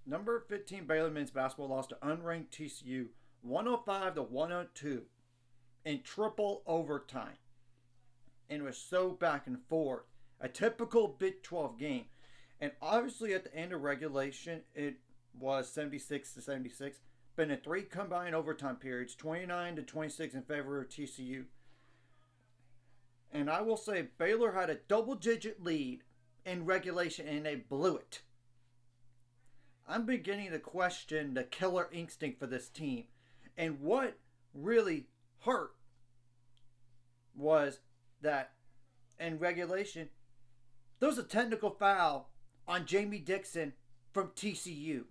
Number 15 Baylor men's basketball lost to unranked TCU 105 to 102 in triple overtime. And it was so back and forth. A typical Big 12 game. And obviously at the end of regulation, it was 76 to 76. But in the three combined overtime periods, 29 to 26 in favor of TCU. And I will say Baylor had a double-digit lead in regulation and they blew it. I'm beginning to question the killer instinct for this team. And what really hurt was that in regulation, there was a technical foul on Jamie Dixon from TCU.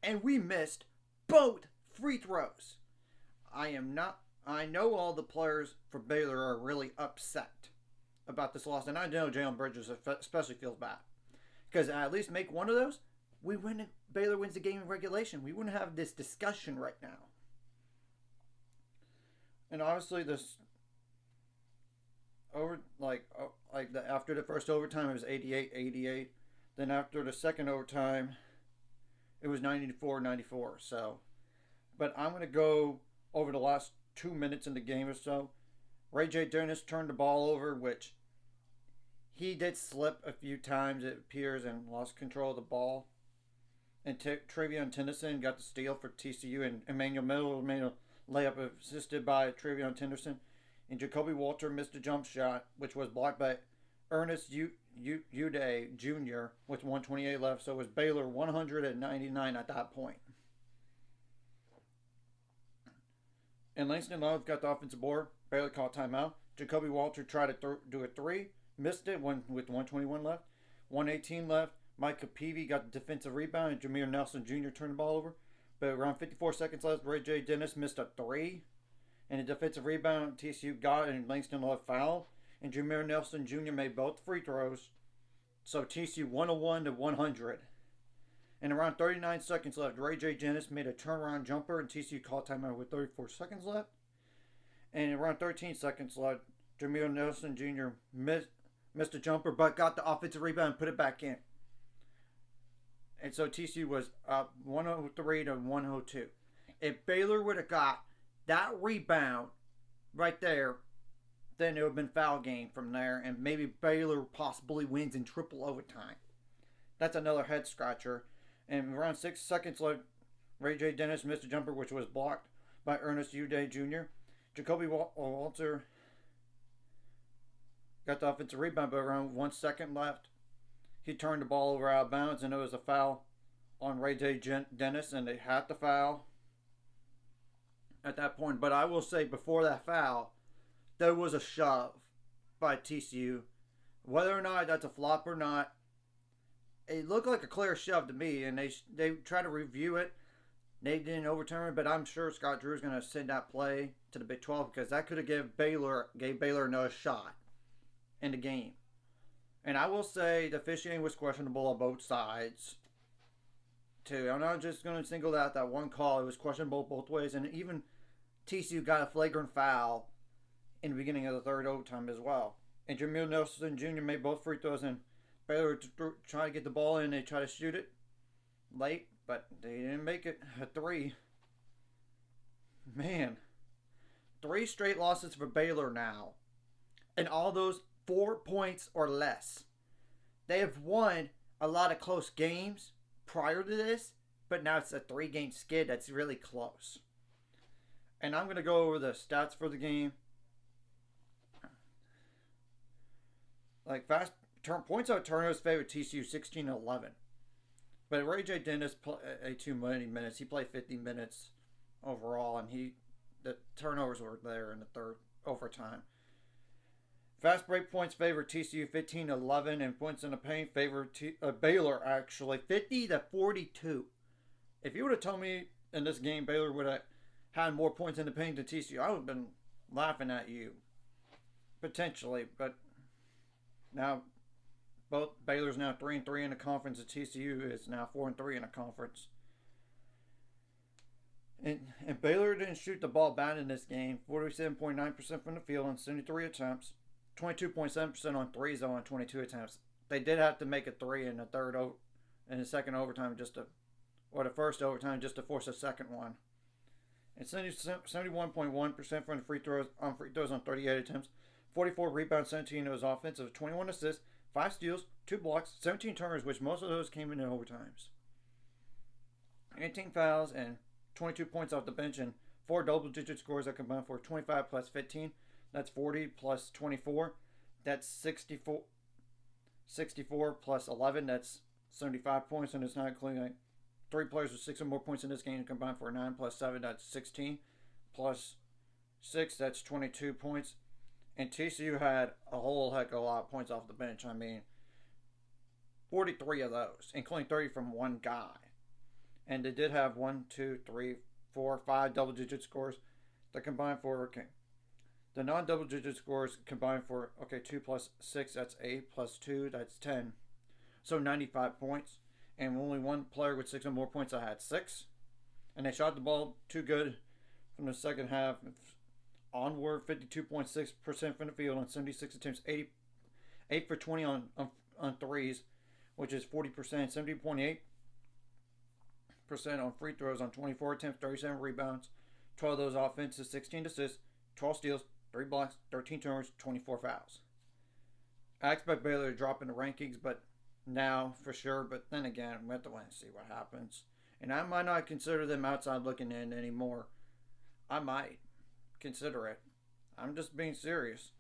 And we missed both free throws. I know all the players for Baylor are really upset about this loss. And I know Jalen Bridges especially feels bad. Because at least make one of those, Baylor wins the game in regulation. We wouldn't have this discussion right now. And obviously this after the first overtime it was 88-88. Then after the second overtime it was 94-94. So, but I'm going to go over the last 2 minutes in the game or so. Ray J. Dennis turned the ball over, which he did slip a few times, it appears, and lost control of the ball. And Travion Tennyson got the steal for TCU, and Emmanuel Miller made a layup assisted by Travion Tennyson. And Jacoby Walter missed a jump shot, which was blocked by Ernest Uday Jr. with 128 left. So it was Baylor 199 at that point. And Langston Love got the offensive board. Baylor caught timeout. Jacoby Walter tried to do a three. Missed it with 121 left. 118 left. Micah Peavy got the defensive rebound. And Jameer Nelson Jr. turned the ball over. But around 54 seconds left, Ray J. Dennis missed a three. And a defensive rebound, TCU got it, and Langston Love fouled. And Jameer Nelson Jr. made both free throws. So TCU 101 to 100. And around 39 seconds left, Ray J. Dennis made a turnaround jumper, and TCU called timeout with 34 seconds left. And around 13 seconds left, Jameer Nelson Jr. missed a jumper, but got the offensive rebound and put it back in. And so TCU was up 103 to 102. If Baylor would have got that rebound right there, then it would have been foul game from there, and maybe Baylor possibly wins in triple overtime. That's another head scratcher. And around 6 seconds left, Ray J. Dennis missed a jumper, which was blocked by Ernest Uday Jr. Jacoby Walter got the offensive rebound, but around 1 second left, he turned the ball over out of bounds, and it was a foul on Ray J. Dennis, and they had to foul at that point. But I will say, before that foul, there was a shove by TCU. Whether or not that's a flop or not, it looked like a clear shove to me, and they tried to review it. They didn't overturn it, but I'm sure Scott Drew is going to send that play to the Big 12 because that could have gave Baylor another shot in the game. And I will say the officiating was questionable on both sides, too. I'm not just going to single out that one call. It was questionable both ways, and even TCU got a flagrant foul in the beginning of the third overtime as well. And Jameer Nelson Jr. made both free throws, and Baylor tried to get the ball in. They tried to shoot it late, but they didn't make it. A three. Man. 3 straight losses for Baylor now. And all those 4 points or less. They have won a lot of close games prior to this, but now it's a 3-game skid that's really close. And I'm going to go over the stats for the game. Like points out turnovers favored TCU 16-11. But Ray J. Dennis played too many minutes. He played 50 minutes overall, and the turnovers were there in the third overtime. Fast break points favored TCU 15-11, and points in the paint favored Baylor actually 50-42. If you would have told me in this game Baylor would have had more points in the paint than TCU, I would have been laughing at you. Potentially, but now both Baylor's now 3-3 in the conference, and TCU is now 4-3 in the conference. And Baylor didn't shoot the ball bad in this game. 47.9% from the field on 73 attempts. 22.7% on threes on 22 attempts. They did have to make a 3 in the third in the second overtime or the first overtime just to force a second one. And 71.1% from the free throws on 38 attempts, 44 rebounds, 17 of his offensive, 21 assists, 5 steals, 2 blocks, 17 turnovers, which most of those came in overtimes. 18 fouls and 22 points off the bench, and 4 double-digit scores that combine for 25 plus 15. That's 40 plus 24. That's 64 plus 11. That's 75 points, and it's not including like 3 players with 6 or more points in this game combined for 9 plus 7. That's 16 plus 6. That's 22 points. And TCU had a whole heck of a lot of points off the bench. I mean, 43 of those, including 30 from one guy. And they did have 1, 2, 3, 4, 5 double-digit scores that combined for, okay. The non-double-digit scores combined for, 2 plus 6, that's 8, plus 2, that's 10. So 95 points. And only one player with 6 or more points that had 6. And they shot the ball too good from the second half onward, 52.6% from the field on 76 attempts, 8 for 20 on threes, which is 40%, 70.8% on free throws on 24 attempts, 37 rebounds, 12 of those offenses, 16 assists, 12 steals, 3 blocks, 13 turnovers, 24 fouls. I expect Baylor to drop in the rankings, but now for sure. But then again, we have to wait and see what happens. And I might not consider them outside looking in anymore. I might consider it. I'm just being serious.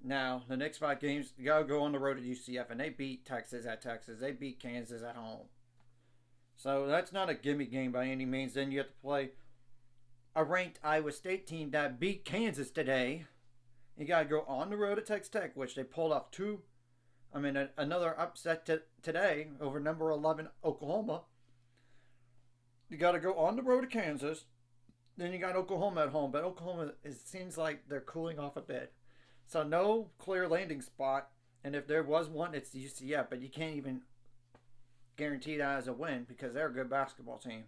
Now, the next 5 games, you got to go on the road to UCF, and they beat Texas at Texas. They beat Kansas at home. So that's not a gimme game by any means. Then you have to play a ranked Iowa State team that beat Kansas today. You got to go on the road to Texas Tech, which they pulled off another upset today over number 11 Oklahoma. You got to go on the road to Kansas. Then you got Oklahoma at home. But Oklahoma, it seems like they're cooling off a bit. So no clear landing spot. And if there was one, it's UCF. But you can't even guarantee that as a win because they're a good basketball team.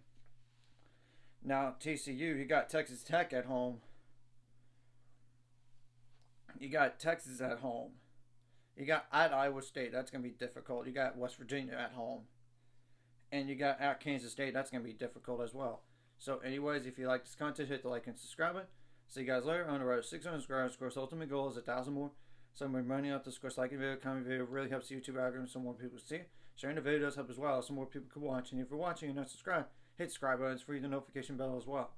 Now, TCU, you got Texas Tech at home. You got Texas at home. You got at Iowa State. That's going to be difficult. You got West Virginia at home. And you got at Kansas State. That's going to be difficult as well. So, anyways, if you like this content, hit the like and subscribe button. See you guys later. On the road to 600 subscribers. Of course, ultimate goal is 1,000 more. So, we're running up this. Of course, liking the video, commenting the video really helps the YouTube algorithm so more people see it. Sharing the video does help as well so more people can watch. And if you're watching and not subscribed, hit subscribe button. It's free, the notification bell as well.